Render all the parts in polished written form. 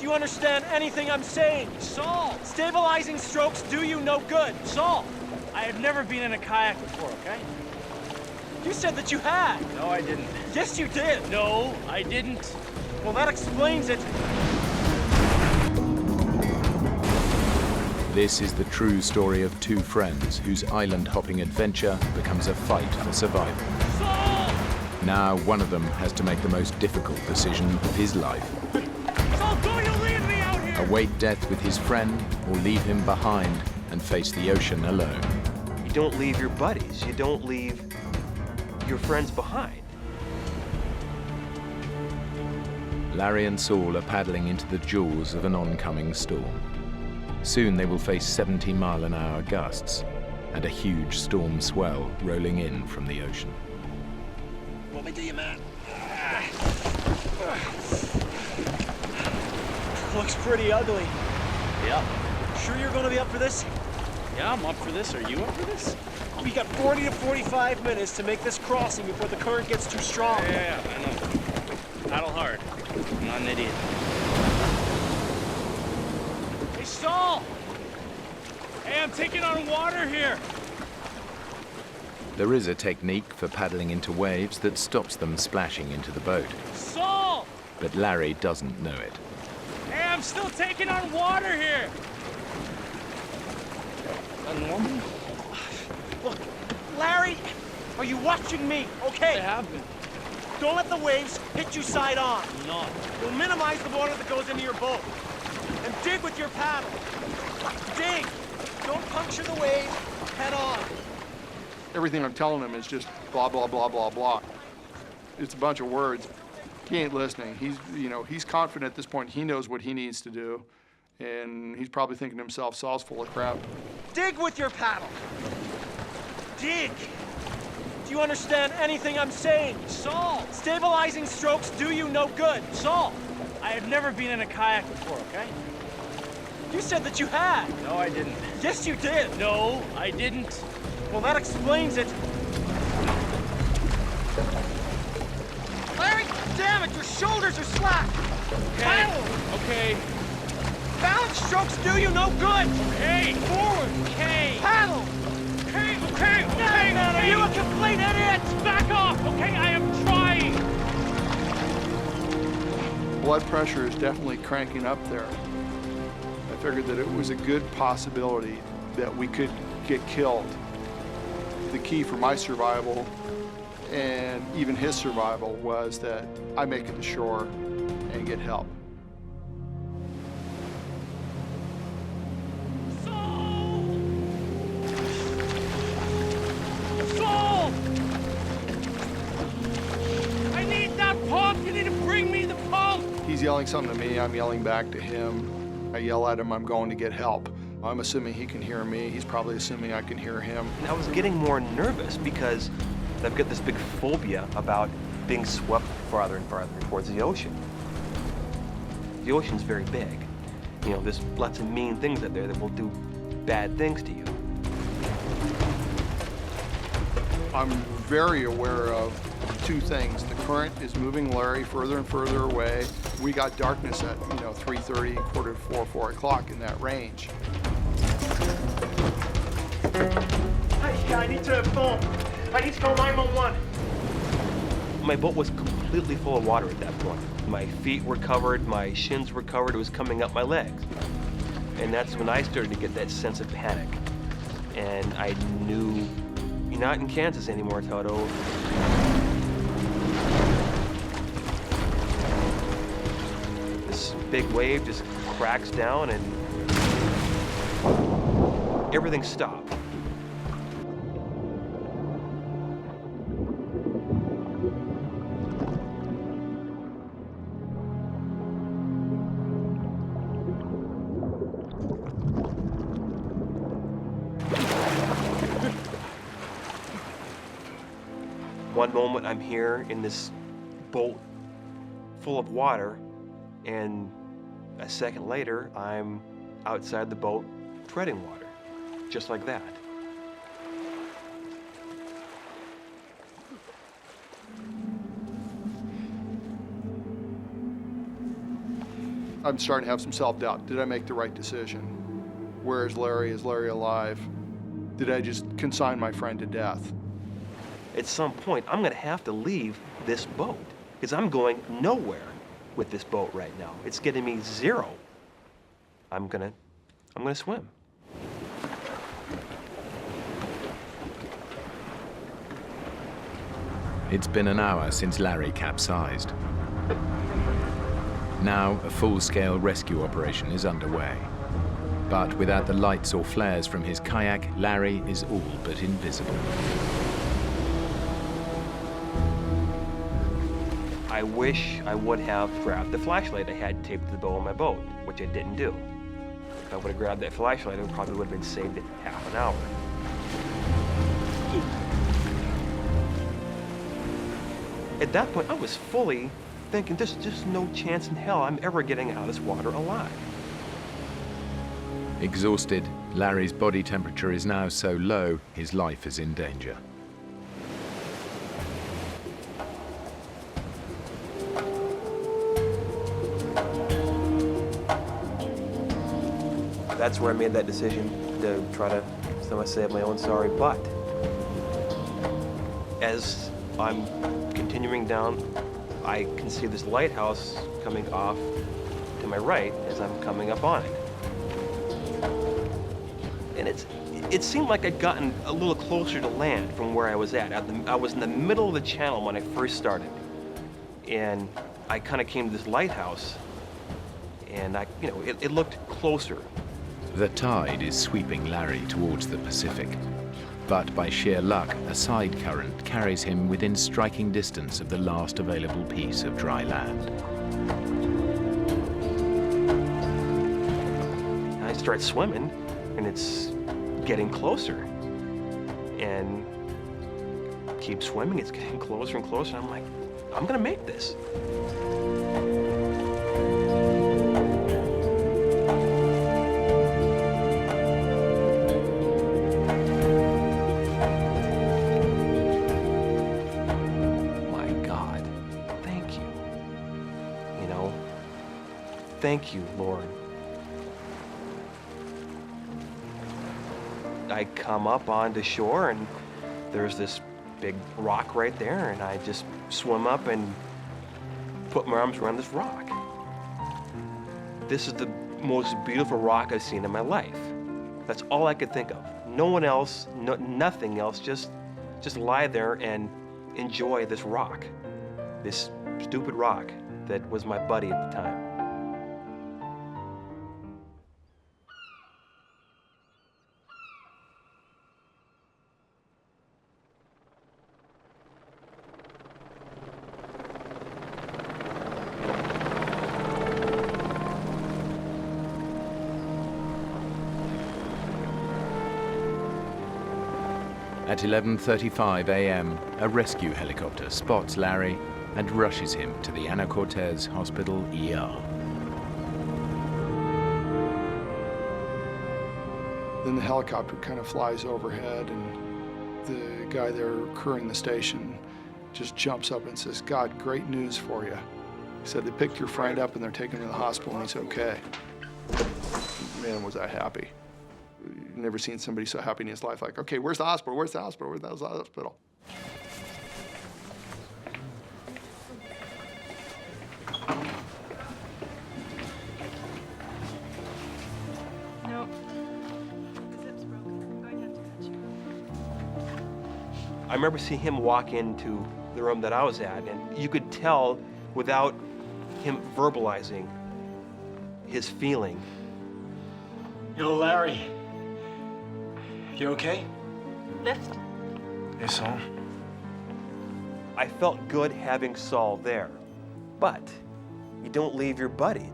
Do you understand anything I'm saying? Saul! Stabilizing strokes do you no good. Saul! I have never been in a kayak before, okay? You said that you had. No, I didn't. Yes, you did. No, I didn't. Well, that explains it. This is the true story of two friends whose island-hopping adventure becomes a fight for survival. Saul! Now one of them has to make the most difficult decision of his life. Saul, don't you leave me out here! Await death with his friend or leave him behind and face the ocean alone. You don't leave your buddies. You don't leave your friends behind. Larry and Saul are paddling into the jaws of an oncoming storm. Soon they will face 70-mile-an-hour gusts and a huge storm swell rolling in from the ocean. Let me do you, man. Looks pretty ugly. Yeah. Sure you're gonna be up for this? Yeah, I'm up for this. Are you up for this? We got 40 to 45 minutes to make this crossing before the current gets too strong. Yeah, I know. Paddle hard. I'm not an idiot. Hey, Saul! Hey, I'm taking on water here. There is a technique for paddling into waves that stops them splashing into the boat, Saul! but Larry doesn't know it. Hey, I'm still taking on water here. Is that normal? Look, Larry, are you watching me? Okay. I have been. Don't let the waves hit you side on. Not. You'll minimize the water that goes into your boat. And dig with your paddle. Dig. Don't puncture the wave head on. Everything I'm telling him is just blah, blah, blah, blah, blah. It's a bunch of words. He ain't listening. He's confident at this point. He knows what he needs to do. And he's probably thinking to himself, Saul's full of crap. Dig with your paddle. Dig. Do you understand anything I'm saying? Saul! Stabilizing strokes do you no good. Saul! I have never been in a kayak before, okay? You said that you had. No, I didn't. Yes, you did. No, I didn't. Well, that explains it. Larry, damn it, your shoulders are slack. Okay. Paddle. Okay. Balance strokes do you no good. Okay. Forward. Okay. Paddle. Okay. Okay. Okay. Man, are you a complete idiot? Back off. Okay, I am trying. Blood pressure is definitely cranking up there. I figured that it was a good possibility that we could get killed. The key for my survival and even his survival was that I make it to shore and get help. Saul! Saul! I need that pump. You need to bring me the pump. He's yelling something to me, I'm yelling back to him. I yell at him, I'm going to get help. I'm assuming he can hear me. He's probably assuming I can hear him. And I was getting more nervous because I've got this big phobia about being swept farther and farther towards the ocean. The ocean's very big. You know, there's lots of mean things out there that will do bad things to you. I'm very aware of two things. The current is moving Larry further and further away. We got darkness at, 3:30, quarter to 4 o'clock in that range. Hey, I need to phone. I need to call 911. My boat was completely full of water at that point. My feet were covered, my shins were covered, it was coming up my legs. And that's when I started to get that sense of panic. And I knew, you're not in Kansas anymore, Toto. This big wave just cracks down and everything stopped. One moment I'm here in this boat full of water, and a second later I'm outside the boat treading water, just like that. I'm starting to have some self-doubt. Did I make the right decision? Where is Larry? Is Larry alive? Did I just consign my friend to death? At some point, I'm gonna have to leave this boat because I'm going nowhere with this boat right now. It's getting me zero. I'm gonna swim. It's been an hour since Larry capsized. Now, a full-scale rescue operation is underway. But without the lights or flares from his kayak, Larry is all but invisible. I wish I would have grabbed the flashlight I had taped to the bow of my boat, which I didn't do. If I would have grabbed that flashlight, I probably would have been saved in half an hour. At that point, I was fully thinking, there's just no chance in hell I'm ever getting out of this water alive. Exhausted, Larry's body temperature is now so low, his life is in danger. That's where I made that decision to try to somewhat say my own sorry, but as I'm continuing down, I can see this lighthouse coming off to my right as I'm coming up on it. And it seemed like I'd gotten a little closer to land from where I was at. I was in the middle of the channel when I first started. And I kind of came to this lighthouse and it looked closer. The tide is sweeping Larry towards the Pacific. But by sheer luck, a side current carries him within striking distance of the last available piece of dry land. I start swimming, and it's getting closer. And keep swimming, it's getting closer and closer. I'm like, I'm gonna make this. Thank you, Lord. I come up onto shore and there's this big rock right there and I just swim up and put my arms around this rock. This is the most beautiful rock I've seen in my life. That's all I could think of. No one else, nothing else, just lie there and enjoy this rock. This stupid rock that was my buddy at the time. At 11:35 a.m., a rescue helicopter spots Larry and rushes him to the Ana Cortez Hospital ER. Then the helicopter kind of flies overhead, and the guy there crewing the station just jumps up and says, "God, great news for you." He said, "They picked your friend up and they're taking him to the hospital and he's okay." Man, was I happy. Never seen somebody so happy in his life. Like, okay, where's the hospital? Where's the hospital? Where's the hospital? No. The zip's broken. I'm going to have to cut you. I remember seeing him walk into the room that I was at, and you could tell without him verbalizing his feeling. Yo, Larry. You okay? Lift. Hey, Saul. I felt good having Saul there, but you don't leave your buddy.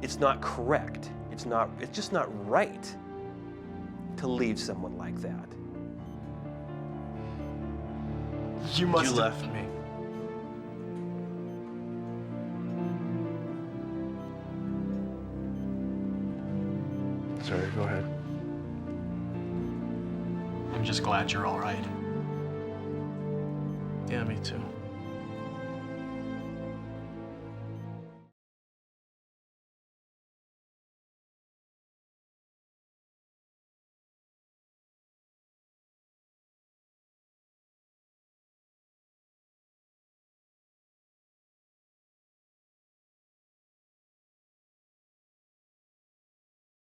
It's not correct. It's just not right to leave someone like that. You must You have... left me. Sorry, go ahead. I'm just glad you're all right. Yeah, me too.